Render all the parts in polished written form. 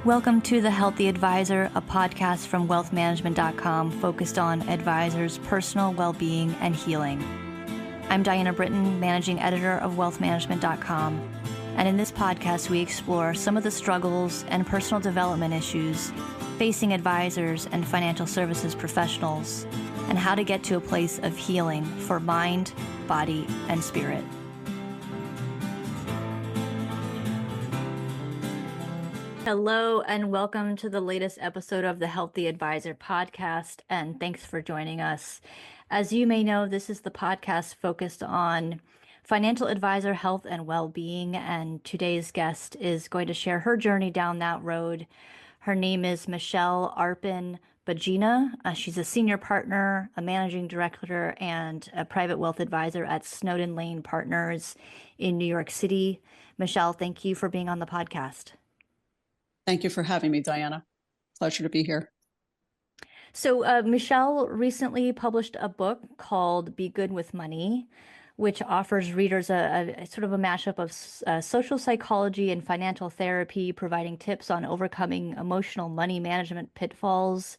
Welcome to The Healthy Advisor, a podcast from WealthManagement.com focused on advisors' personal well-being and healing. I'm Diana Britton, managing editor of WealthManagement.com, and in this podcast we explore some of the struggles and personal development issues facing advisors and financial services professionals, and how to get to a place of healing for mind, body, and spirit. Hello, and welcome to the latest episode of the Healthy Advisor podcast, and thanks for joining us. As you may know, this is the podcast focused on financial advisor health and well-being, and today's guest is going to share her journey down that road. Her name is Michelle Begina. She's a senior partner, a managing director, and a private wealth advisor at Snowden Lane Partners in New York City. Michelle, thank you for being on the podcast. Thank you for having me, Diana. Pleasure to be here. So Michelle recently published a book called Be Good with Money, which offers readers a sort of a mashup of social psychology and financial therapy, providing tips on overcoming emotional money management pitfalls.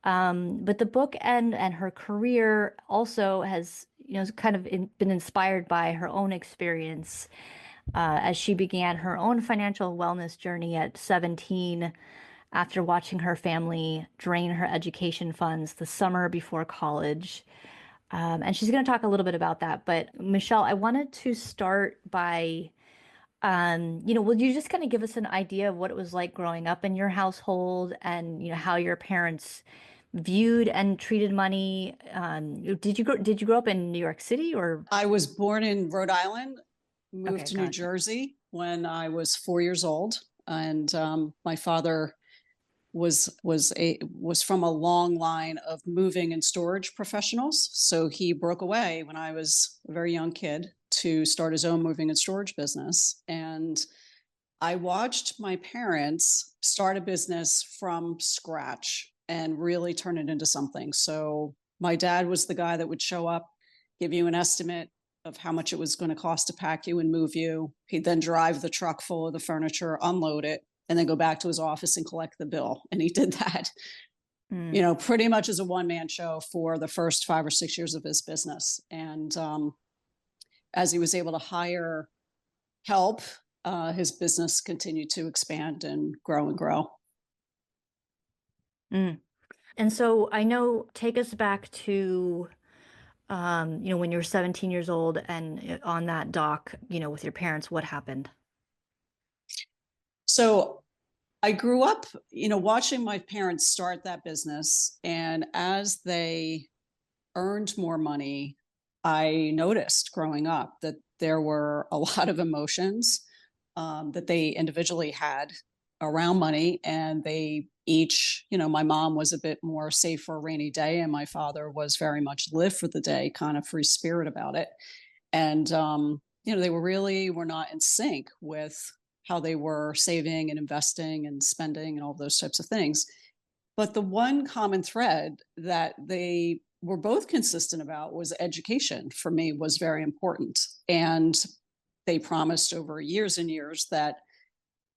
But the book and her career also has, been inspired by her own experience as she began her own financial wellness journey at 17 after watching her family drain her education funds the summer before college. And she's going to talk a little bit about that. But Michelle, I wanted to start by, will you just kind of give us an idea of what it was like growing up in your household and, how your parents viewed and treated money? Did you grow up in New York City or? I was born in Rhode Island, moved to New Jersey when I was 4 years old. And my father was from a long line of moving and storage professionals. So he broke away when I was a very young kid to start his own moving and storage business. And I watched my parents start a business from scratch and really turn it into something. So my dad was the guy that would show up, give you an estimate of how much it was going to cost to pack you and move you. He'd then drive the truck full of the furniture, unload it, and then go back to his office and collect the bill. And he did that, pretty much as a one-man show for the first 5 or 6 years of his business. And as he was able to hire help, his business continued to expand and grow and grow. And so I know, take us back to when you were 17 years old and on that dock, with your parents, what happened? So I grew up, watching my parents start that business. And as they earned more money, I noticed growing up that there were a lot of emotions that they individually had around money. And they each, my mom was a bit more save for a rainy day, and my father was very much live for the day, kind of free spirit about it. And, they were not in sync with how they were saving and investing and spending and all those types of things. But the one common thread that they were both consistent about was education, for me, was very important. And they promised over years and years that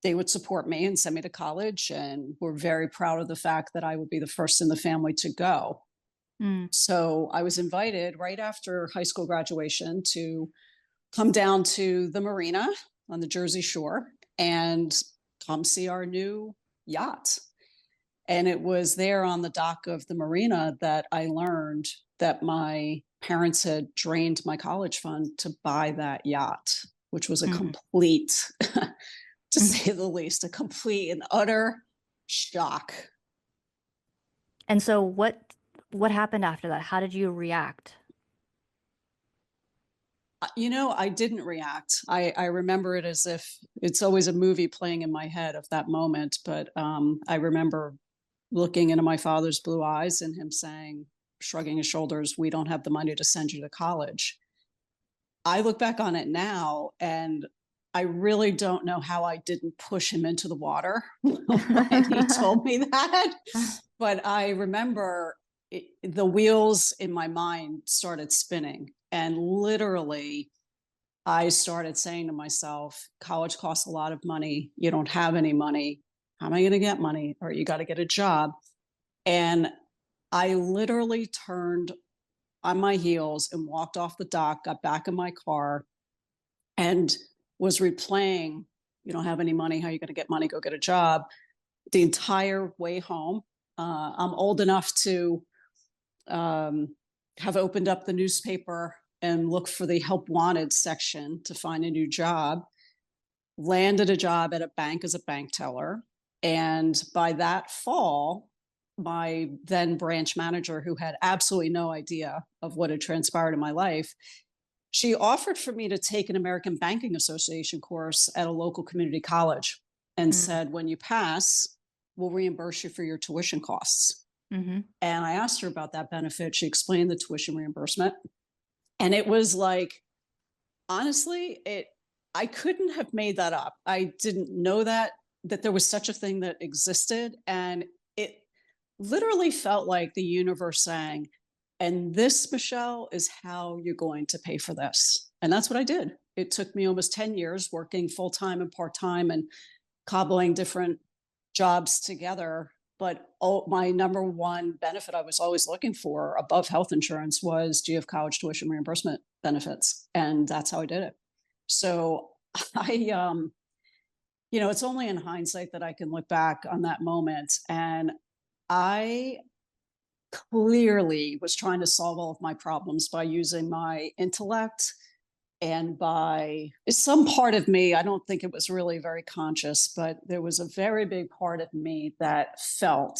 they would support me and send me to college, and were very proud of the fact that I would be the first in the family to go. So I was invited right after high school graduation to come down to the marina on the Jersey Shore and come see our new yacht. And it was there on the dock of the marina that I learned that my parents had drained my college fund to buy that yacht, which was a complete, to say the least, a complete and utter shock. And so what happened after that? How did you react? I didn't react. I remember it as if it's always a movie playing in my head of that moment. But I remember looking into my father's blue eyes and him saying, shrugging his shoulders, "We don't have the money to send you to college." I look back on it now, and I really don't know how I didn't push him into the water when he told me that. But I remember the wheels in my mind started spinning. And literally, I started saying to myself, college costs a lot of money. You don't have any money. how am I going to get money? Or you got to get a job. And I literally turned on my heels and walked off the dock, got back in my car, and was replaying, you don't have any money, how are you going to get money? Go get a job. The entire way home. I'm old enough to have opened up the newspaper and looked for the help wanted section to find a new job, landed a job at a bank as a bank teller. And by that fall, my then branch manager, who had absolutely no idea of what had transpired in my life, she offered for me to take an American Banking Association course at a local community college and Mm. said, when you pass, we'll reimburse you for your tuition costs. Mm-hmm. And I asked her about that benefit. She explained the tuition reimbursement. And it was like, honestly, I couldn't have made that up. I didn't know that there was such a thing that existed. And it literally felt like the universe saying, and this, Michelle, is how you're going to pay for this. And that's what I did. It took me almost 10 years working full time and part time and cobbling different jobs together. But my number one benefit I was always looking for above health insurance was, do you have college tuition reimbursement benefits? And that's how I did it. So it's only in hindsight that I can look back on that moment. And I clearly was trying to solve all of my problems by using my intellect and by some part of me. I don't think it was really very conscious, but there was a very big part of me that felt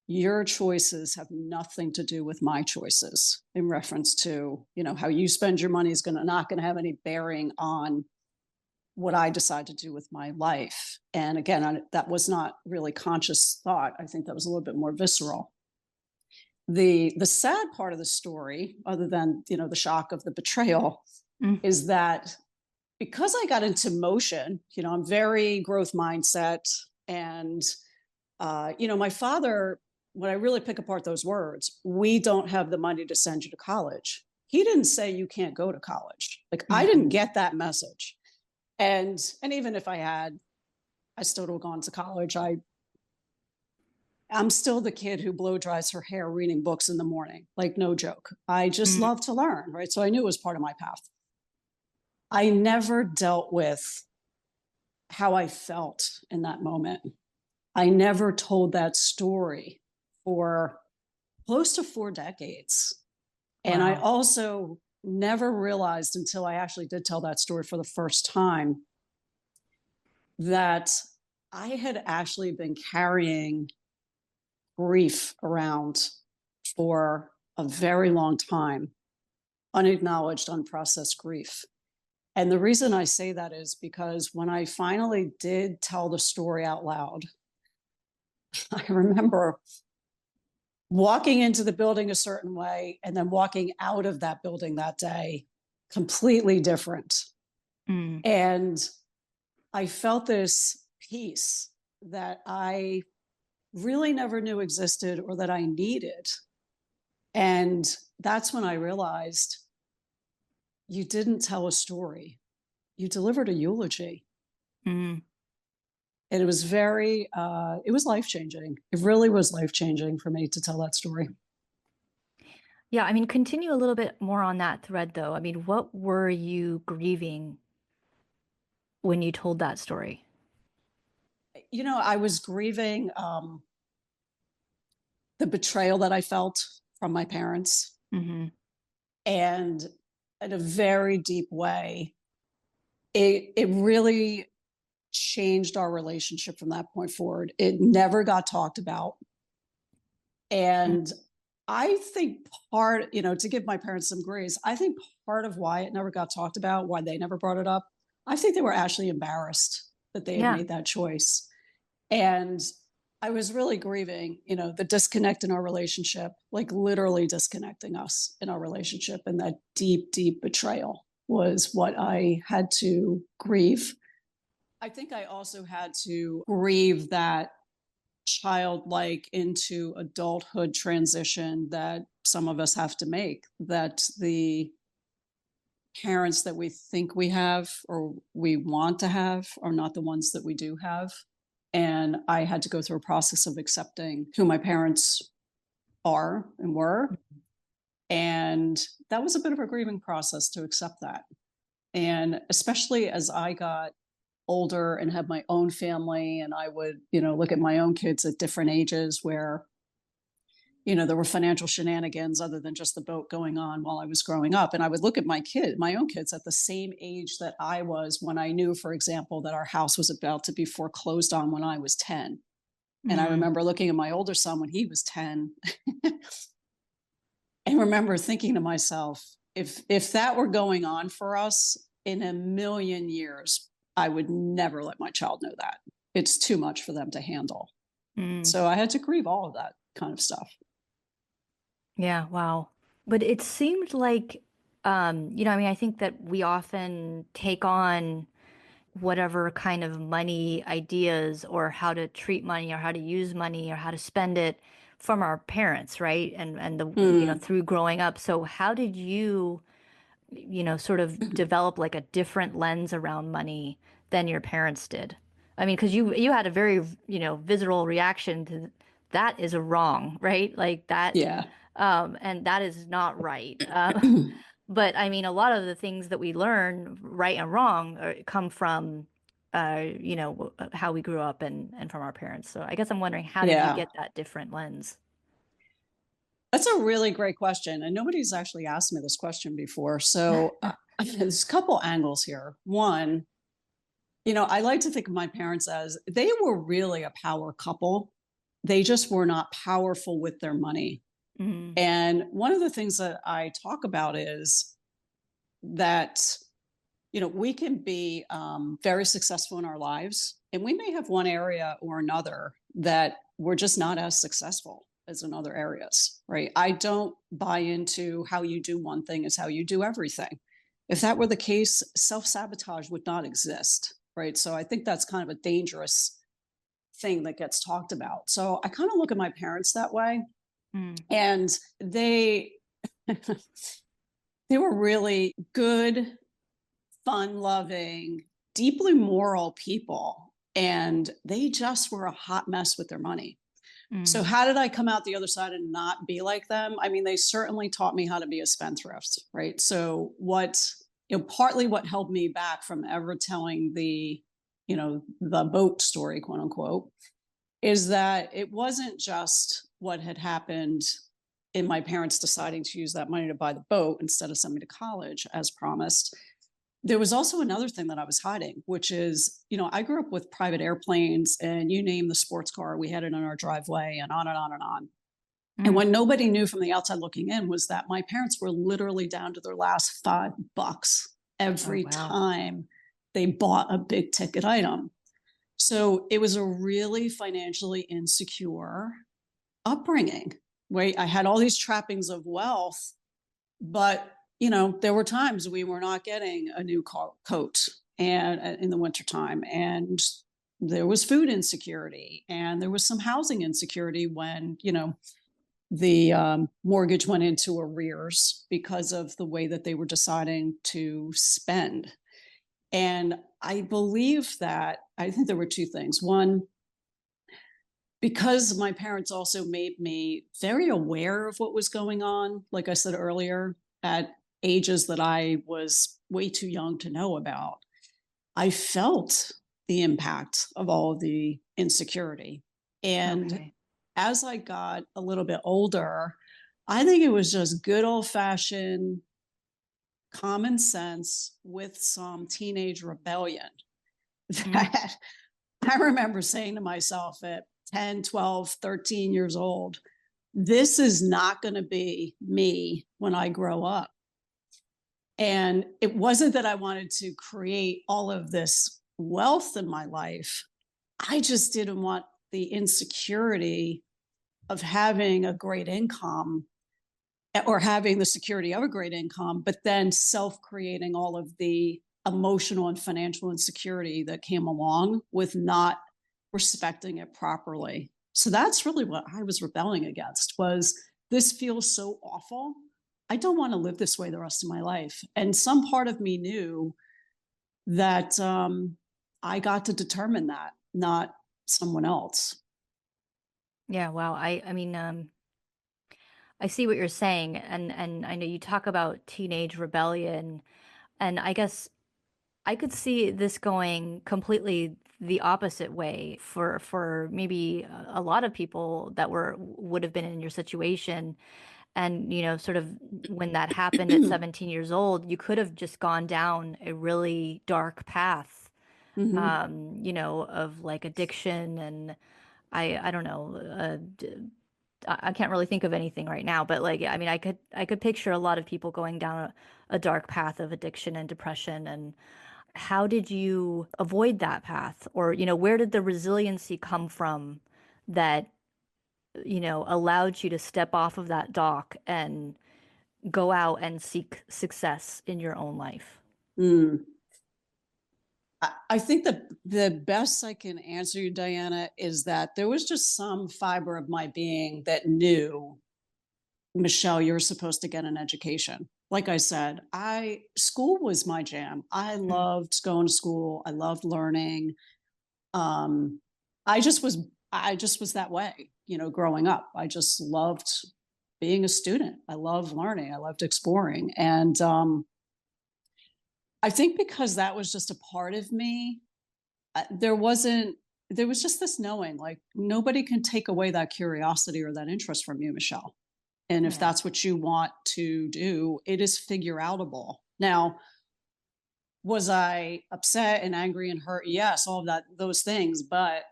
your choices have nothing to do with my choices, in reference to, how you spend your money is not going to have any bearing on what I decide to do with my life. And again, that was not really conscious thought. I think that was a little bit more visceral. The sad part of the story, other than, the shock of the betrayal, Mm. is that because I got into motion, I'm very growth mindset. And, my father, when I really pick apart those words, we don't have the money to send you to college. He didn't say you can't go to college. Like, I Mm-hmm. didn't get that message. And even if I had, I still would have gone to college. I'm still the kid who blow dries her hair reading books in the morning. Like, no joke. I just Mm. love to learn, right? So I knew it was part of my path. I never dealt with how I felt in that moment. I never told that story for close to 4 decades. And I Wow. also never realized until I actually did tell that story for the first time that I had actually been carrying grief around for a very long time, unacknowledged, unprocessed grief. And the reason I say that is because when I finally did tell the story out loud, I remember walking into the building a certain way and then walking out of that building that day completely different. Mm. And I felt this peace that I really never knew existed or that I needed. And that's when I realized, you didn't tell a story, you delivered a eulogy. Mm. And it was it was life-changing. It really was life-changing for me to tell that story. Yeah, I mean, continue a little bit more on that thread, though. I mean, what were you grieving when you told that story? I was grieving the betrayal that I felt from my parents. Mm-hmm. And in a very deep way, it really changed our relationship from that point forward. It never got talked about. And I think to give my parents some grace, I think part of why it never got talked about, why they never brought it up, I think they were actually embarrassed that they had Yeah. made that choice. And I was really grieving, the disconnect in our relationship, like literally disconnecting us in our relationship. And that deep, deep betrayal was what I had to grieve. I think I also had to grieve that childlike into adulthood transition that some of us have to make, that the parents that we think we have or we want to have are not the ones that we do have. And I had to go through a process of accepting who my parents are and were. And that was a bit of a grieving process to accept that. And especially as I got older and had my own family, and I would, look at my own kids at different ages where, there were financial shenanigans other than just the boat going on while I was growing up. And I would look at my own kids at the same age that I was when I knew, for example, that our house was about to be foreclosed on when I was 10. And I Mm. remember looking at my older son when he was 10 and remember thinking to myself, if that were going on for us in a million years, I would never let my child know that. It's too much for them to handle. Mm. So I had to grieve all of that kind of stuff. Yeah, wow. But it seemed like, I mean, I think that we often take on whatever kind of money ideas or how to treat money or how to use money or how to spend it from our parents, right? And Mm. through growing up. So how did you, sort of develop like a different lens around money than your parents did? I mean, because you had a very, visceral reaction to that is wrong, right? Like that, Yeah. and that is not right. But I mean, a lot of the things that we learn, right and wrong, come from, how we grew up and from our parents. So I guess I'm wondering, how did you Yeah. get that different lens? That's a really great question. And nobody's actually asked me this question before. So there's a couple angles here. One, I like to think of my parents as they were really a power couple. They just were not powerful with their money. Mm, And one of the things that I talk about is that, we can be very successful in our lives, and we may have one area or another that we're just not as successful as in other areas, right? I don't buy into how you do one thing is how you do everything. If that were the case, self sabotage would not exist, right? So I think that's kind of a dangerous thing that gets talked about. So I kind of look at my parents that way, mm, and they they were really good, fun loving, deeply moral people, and they just were a hot mess with their money. So mm, how did I come out the other side and not be like them? I mean, they certainly taught me how to be a spendthrift, right? So partly what held me back from ever telling the boat story, quote unquote, is that it wasn't just what had happened in my parents deciding to use that money to buy the boat instead of sending me to college as promised. There was also another thing that I was hiding, which is, I grew up with private airplanes, and you name the sports car, we had it in our driveway, and on and on and on. And mm. what nobody knew from the outside looking in was that my parents were literally down to their last $5 Oh, every wow. time they bought a big ticket item. So it was a really financially insecure upbringing, right? I had all these trappings of wealth, but there were times we were not getting a new coat and in the wintertime, and there was food insecurity, and there was some housing insecurity when the mortgage went into arrears because of the way that they were deciding to spend. And I think there were two things. One, because my parents also made me very aware of what was going on, like I said earlier, at ages that I was way too young to know about, I felt the impact of all of the insecurity. And Okay. as I got a little bit older, I think it was just good old fashioned common sense with some teenage rebellion Mm, that I remember saying to myself at 10, 12, 13 years old, this is not going to be me when I grow up. And it wasn't that I wanted to create all of this wealth in my life. I just didn't want the insecurity of having a great income or having the security of a great income, but then self creating all of the emotional and financial insecurity that came along with not respecting it properly. So that's really what I was rebelling against was this feels so awful. I don't want to live this way the rest of my life. And some part of me knew that I got to determine that, not someone else. Yeah, wow. I mean, I see what you're saying, and I know you talk about teenage rebellion, and I guess I could see this going completely the opposite way for maybe a lot of people that would have been in your situation. And, sort of when that happened at 17 years old, you could have just gone down a really dark path, Hmm. of like addiction and I don't know, I can't really think of anything right now, but like, I mean, I could picture a lot of people going down a dark path of addiction and depression. And how did you avoid that path? Or, where did the resiliency come from that, allowed you to step off of that dock and go out and seek success in your own life? Mm. I think that the best I can answer you, Diana, is that there was just some fiber of my being that knew, Michelle, you're supposed to get an education. Like I said, school was my jam. I Mm, loved going to school. I loved learning. Um, I just was I just was that way, growing up. I just loved being a student. I loved learning. I loved exploring. And I think because that was just a part of me, there was just this knowing, like, nobody can take away that curiosity or that interest from you, Michelle. And if yeah. that's what you want to do, it is figure outable. Now, was I upset and angry and hurt? Yes, all of that, those things. But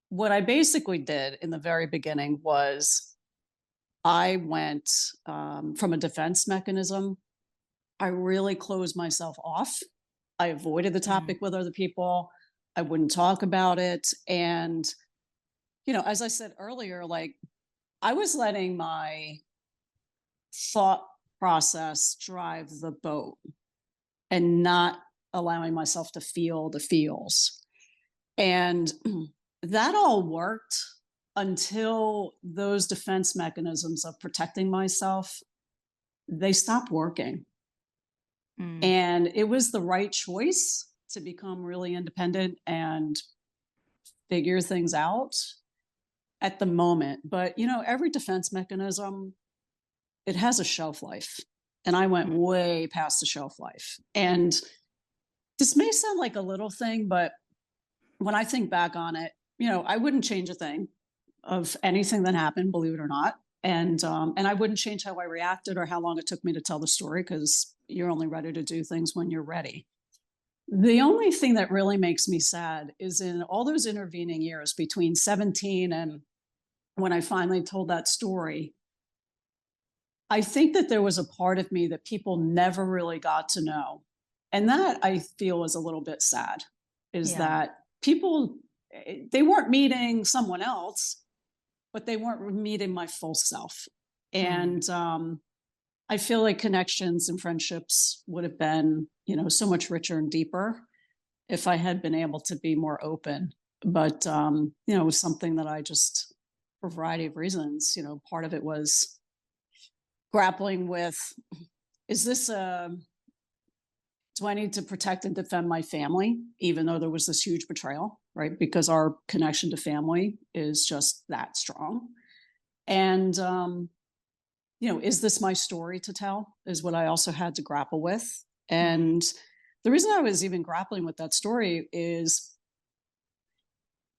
what I basically did in the very beginning was I went from a defense mechanism. I really closed myself off. I avoided the Mm, topic with other people. I wouldn't talk about it. And, as I said earlier, like, I was letting my thought process drive the boat and not allowing myself to feel the feels. And that all worked until those defense mechanisms of protecting myself, they stopped working. mm, And it was the right choice to become really independent and figure things out at the moment. But, every defense mechanism, it has a shelf life. And I went mm. way past the shelf life. And this may sound like a little thing, but when I think back on it, I wouldn't change a thing of anything that happened, believe it or not. And I wouldn't change how I reacted or how long it took me to tell the story, because you're only ready to do things when you're ready. The only thing that really makes me sad is in all those intervening years between 17 and when I finally told that story, I think that there was a part of me that people never really got to know. And that I feel is a little bit sad, is Yeah. that people, they weren't meeting someone else, but they weren't meeting my full self. Mm, And I feel like connections and friendships would have been, so much richer and deeper if I had been able to be more open. But, it was something that I just, for a variety of reasons, part of it was grappling with, is this do I need to protect and defend my family, even though there was this huge betrayal, right? Because our connection to family is just that strong. And, is this my story to tell? Is what I also had to grapple with. mm. And the reason I was even grappling with that story is,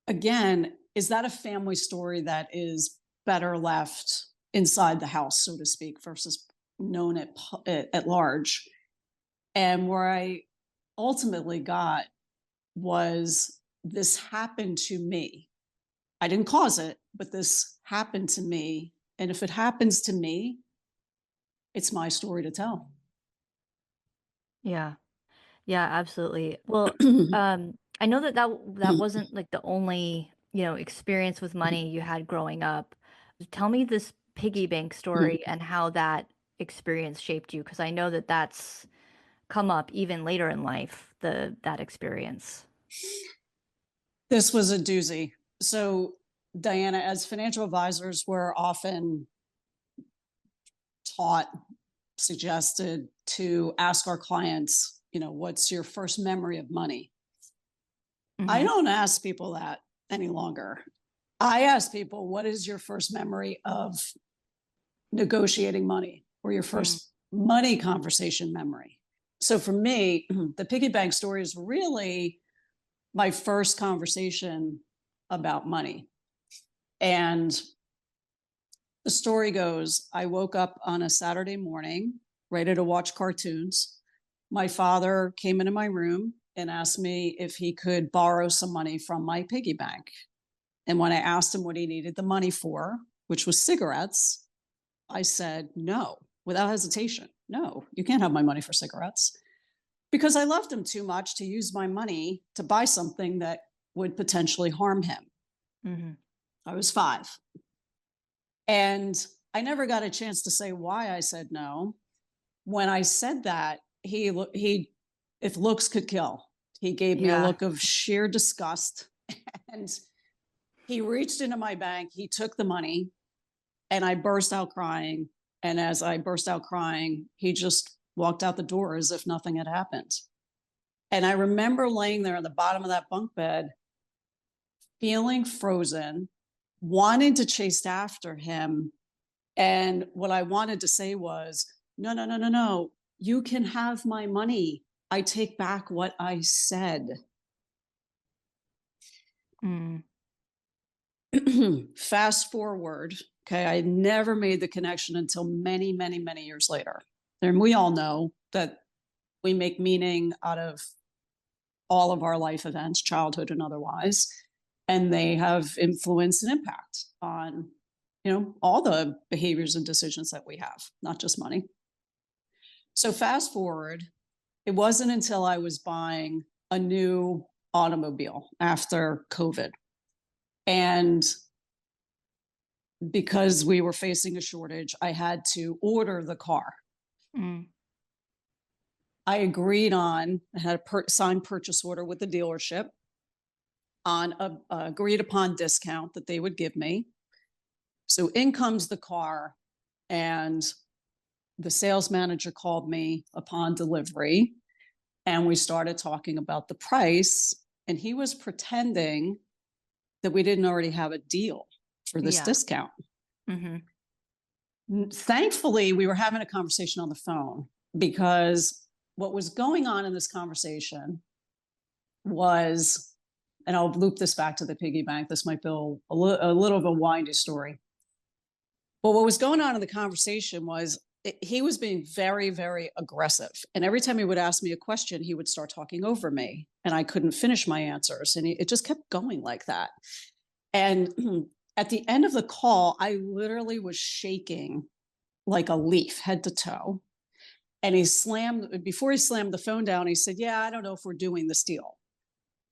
again, is that a family story that is better left inside the house, so to speak, versus known at large? And where I ultimately got was, this happened to me. I didn't cause it, but this happened to me. And if it happens to me, it's my story to tell. Yeah. Yeah, absolutely. Well, I know that wasn't like the only, experience with money you had growing up. Tell me this piggy bank story and how that experience shaped you, because I know that that's come up even later in life, that experience. This was a doozy. So, Diana, as financial advisors, we're often taught, suggested to ask our clients, what's your first memory of money? I Hmm. don't ask people that any longer. I ask people, what is your first memory of negotiating money, or your Mm. first money conversation memory? So for me, the piggy bank story is really my first conversation about money. And the story goes, I woke up on a Saturday morning, ready to watch cartoons. My father came into my room and asked me if he could borrow some money from my piggy bank. And when I asked him what he needed the money for, which was cigarettes, I said, no, without hesitation. No, you can't have my money for cigarettes, because I loved him too much to use my money to buy something that would potentially harm him. Hmm. I was 5. And I never got a chance to say why I said no. When I said that, if looks could kill, he gave me a Yeah. look of sheer disgust. And he reached into my bank, he took the money, and I burst out crying. And as I burst out crying, he just walked out the door as if nothing had happened. And I remember laying there at the bottom of that bunk bed, feeling frozen, wanting to chase after him. And what I wanted to say was, no, no, no, no, no. You can have my money. I take back what I said. Mm. Fast forward. Okay. I never made the connection until many, many, many years later. And we all know that we make meaning out of all of our life events, childhood and otherwise, and they have influence and impact on, all the behaviors and decisions that we have, not just money. So fast forward, it wasn't until I was buying a new automobile after COVID. And because we were facing a shortage, I had to order the car. Mm. I had a signed purchase order with the dealership on a agreed upon discount that they would give me. So in comes the car, and the sales manager called me upon delivery, and we started talking about the price, and he was pretending that we didn't already have a deal for this Yeah. discount. Hmm. Thankfully, we were having a conversation on the phone, because what was going on in this conversation was, and I'll loop this back to the piggy bank. This might be a little of a windy story. But what was going on in the conversation was, he was being very, very aggressive. And every time he would ask me a question, he would start talking over me, and I couldn't finish my answers. And it just kept going like that. And at the end of the call, I literally was shaking like a leaf, head to toe. And before he slammed the phone down, he said, yeah, I don't know if we're doing this deal.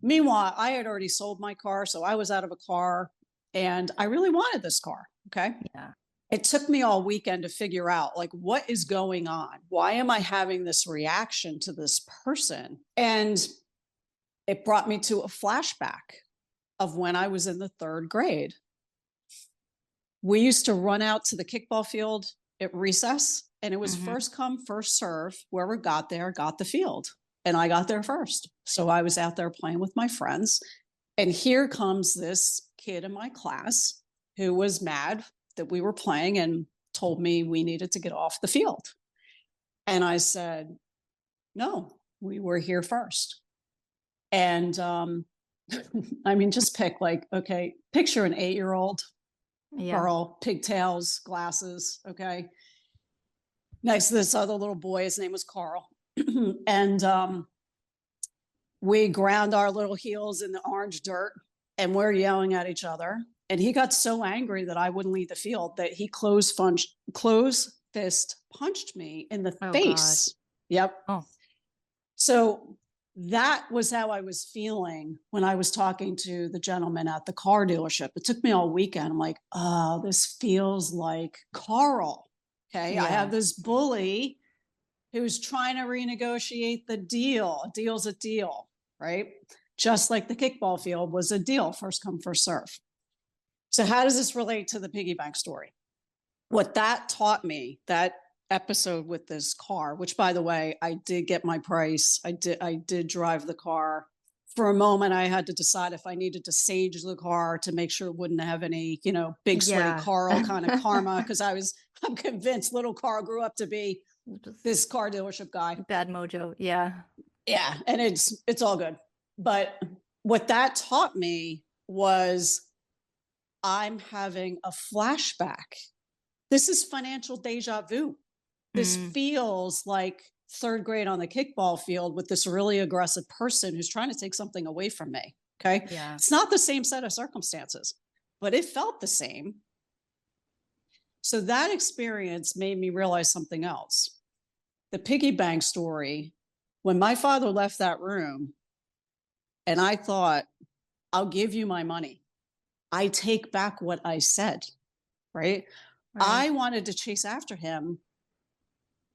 Meanwhile, I had already sold my car, so I was out of a car, and I really wanted this car. Okay. Yeah. It took me all weekend to figure out, like, what is going on? Why am I having this reaction to this person? And it brought me to a flashback of when I was in the 3rd grade. We used to run out to the kickball field at recess, and it was Hmm. first come, first serve. Whoever got there got the field. And I got there first. So I was out there playing with my friends. And here comes this kid in my class who was mad that we were playing and told me we needed to get off the field. And I said, no, we were here first. And I mean, just picture an 8-year-old Yeah. girl, pigtails, glasses. Okay. Next to this other little boy, his name was Carl. And we ground our little heels in the orange dirt, and we're yelling at each other. And he got so angry that I wouldn't leave the field that he closed fist punched me in the Oh God. face. Yep. Oh. So that was how I was feeling when I was talking to the gentleman at the car dealership. It took me all weekend. I'm like, oh, this feels like Carl. Okay. I have Yeah. this bully who's trying to renegotiate the deal. A deal's a deal, right? Just like the kickball field was a deal, first come, first serve. So how does this relate to the piggy bank story? What that taught me, that episode with this car, which by the way, I did get my price. I did drive the car for a moment, I had to decide if I needed to sage the car to make sure it wouldn't have any, big sweaty Yeah. Carl kind of karma. Cause I'm convinced little Carl grew up to be Just this car dealership guy. bad mojo. Yeah. Yeah. And it's all good. But what that taught me was I'm having a flashback. This is financial deja vu. This Mm, feels like third grade on the kickball field with this really aggressive person who's trying to take something away from me. Okay. yeah. It's not the same set of circumstances, but it felt the same. So that experience made me realize something else. The piggy bank story, when my father left that room and I thought, I'll give you my money, I take back what I said, right? Right. I wanted to chase after him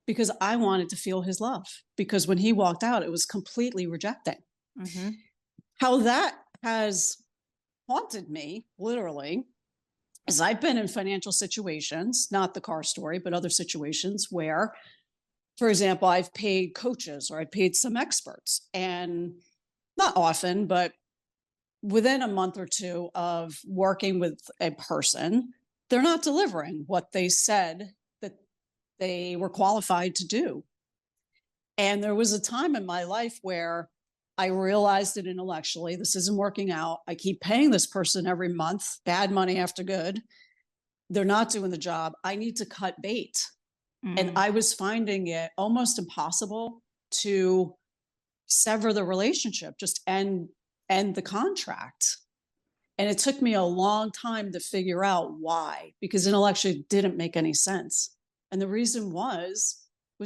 because I wanted to feel his love. Because when he walked out, it was completely rejecting. Mm-hmm. How that has haunted me, literally, is I've been in financial situations, not the car story, but other situations where, for example, I've paid coaches or I paid some experts, and not often, but within a month or two of working with a person, they're not delivering what they said that they were qualified to do. And there was a time in my life where I realized it intellectually. This isn't working out. I keep paying this person every month, bad money after good. They're not doing the job. I need to cut bait. And Mm, I was finding it almost impossible to sever the relationship, just end the contract. And it took me a long time to figure out why, because intellectually it didn't make any sense. And the reason was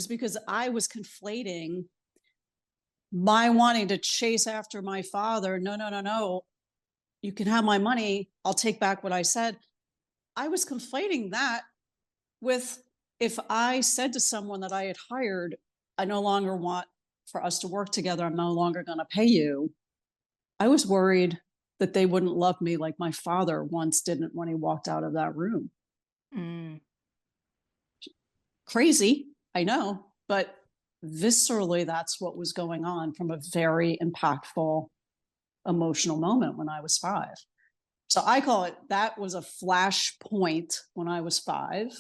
because I was conflating my wanting to chase after my father. No, no, no, no. You can have my money. I'll take back what I said. I was conflating that with, if I said to someone that I had hired, I no longer want for us to work together, I'm no longer going to pay you. I was worried that they wouldn't love me like my father once didn't when he walked out of that room. mm, Crazy, I know, but viscerally, that's what was going on from a very impactful emotional moment when I was 5. So I call it, that was a flash point when I was 5,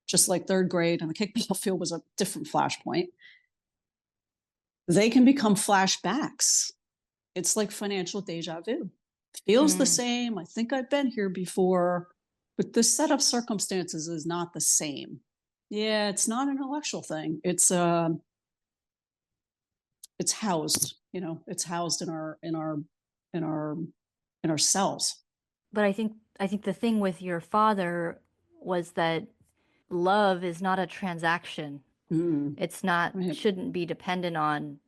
just like third grade and the kickball field was a different flashpoint. They can become flashbacks. It's like financial deja vu. Feels the mm. same. I think I've been here before, but the set of circumstances is not the same. Yeah, it's not an intellectual thing. It's housed, it's housed in our cells. But I think the thing with your father was that love is not a transaction. Mm, It's not, right, shouldn't be dependent on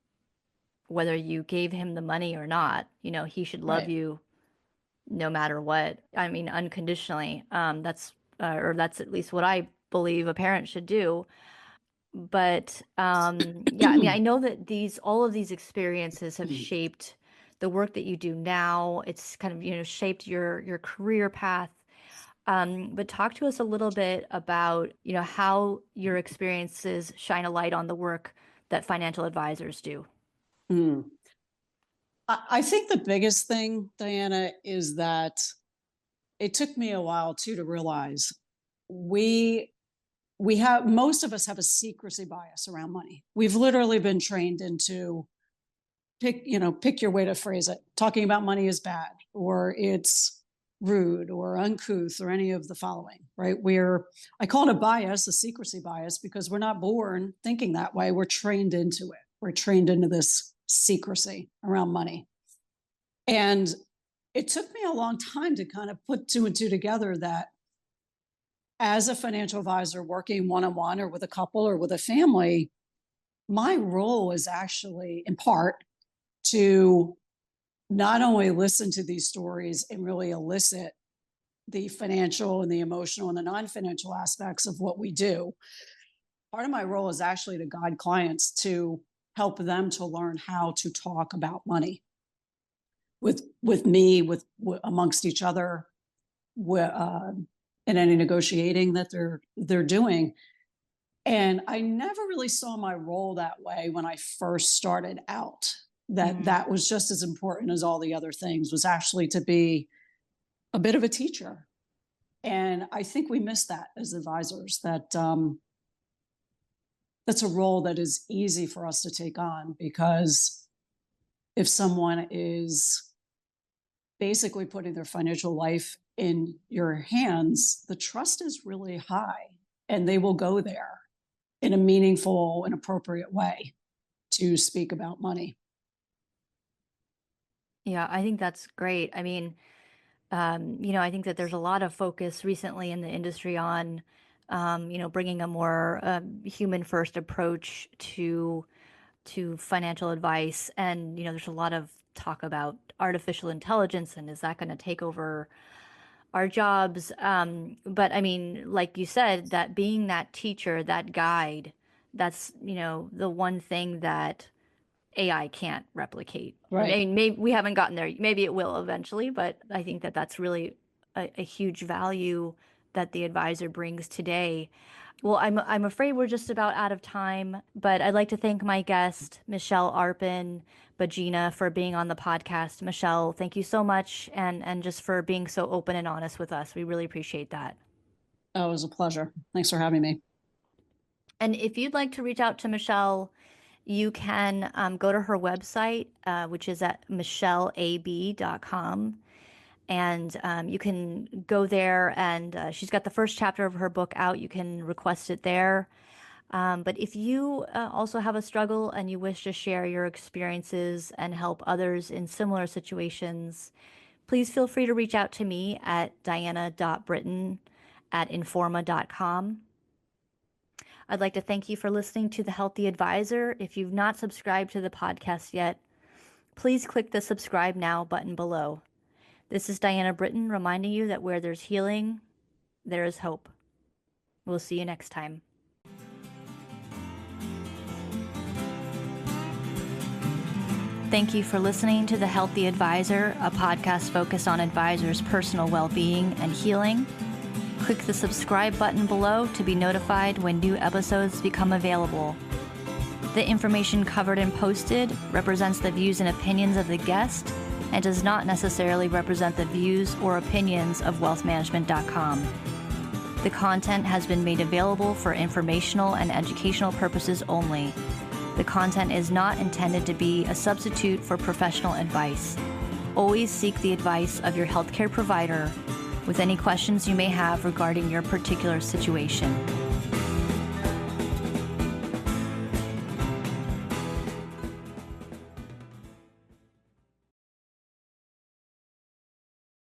whether you gave him the money or not. He should love right. you no matter what. I mean, unconditionally. Or that's at least what I believe a parent should do. But yeah, I mean, I know that all of these experiences have shaped the work that you do now. It's kind of, shaped your career path. But talk to us a little bit about, how your experiences shine a light on the work that financial advisors do. Mm. I think the biggest thing, Diana, is that it took me a while too to realize we we have, most of us have a secrecy bias around money. We've literally been trained into, pick your way to phrase it. Talking about money is bad, or it's rude or uncouth, or any of the following, right? I call it a bias, a secrecy bias, because we're not born thinking that way. We're trained into it. We're trained into this secrecy around money. And it took me a long time to kind of put two and two together, that as a financial advisor working one-on-one or with a couple or with a family, my role is actually in part to not only listen to these stories and really elicit the financial and the emotional and the non-financial aspects of what we do. Part of my role is actually to guide clients to help them to learn how to talk about money with me, with amongst each other, in any negotiating that they're doing. And I never really saw my role that way when I first started out. that was just as important as all the other things, was actually to be a bit of a teacher. And I think we miss that as advisors, that that's a role that is easy for us to take on, because if someone is basically putting their financial life in your hands, the trust is really high, and they will go there in a meaningful and appropriate way to speak about money. Yeah, I think that's great. I mean, I think that there's a lot of focus recently in the industry on, bringing a more human first approach to financial advice. And, there's a lot of talk about artificial intelligence and is that going to take over our jobs? But I mean, like you said, that being that teacher, that guide, that's, the one thing that AI can't replicate. I Right. mean, maybe we haven't gotten there. Maybe it will eventually, but I think that that's really a huge value that the advisor brings today. Well, I'm afraid we're just about out of time, but I'd like to thank my guest, Michelle Begina, for being on the podcast. Michelle, thank you so much, and just for being so open and honest with us. We really appreciate that. Oh, it was a pleasure. Thanks for having me. And if you'd like to reach out to Michelle, you can go to her website, which is at michelleab.com. And you can go there, and she's got the first chapter of her book out. You can request it there. But if you also have a struggle and you wish to share your experiences and help others in similar situations, please feel free to reach out to me at diana.britton@informa.com. I'd like to thank you for listening to The Healthy Advisor. If you've not subscribed to the podcast yet, please click the subscribe now button below. This is Diana Britton reminding you that where there's healing, there is hope. We'll see you next time. Thank you for listening to The Healthy Advisor, a podcast focused on advisors' personal well-being and healing. Click the subscribe button below to be notified when new episodes become available. The information covered and posted represents the views and opinions of the guest and does not necessarily represent the views or opinions of WealthManagement.com. The content has been made available for informational and educational purposes only. The content is not intended to be a substitute for professional advice. Always seek the advice of your healthcare provider with any questions you may have regarding your particular situation.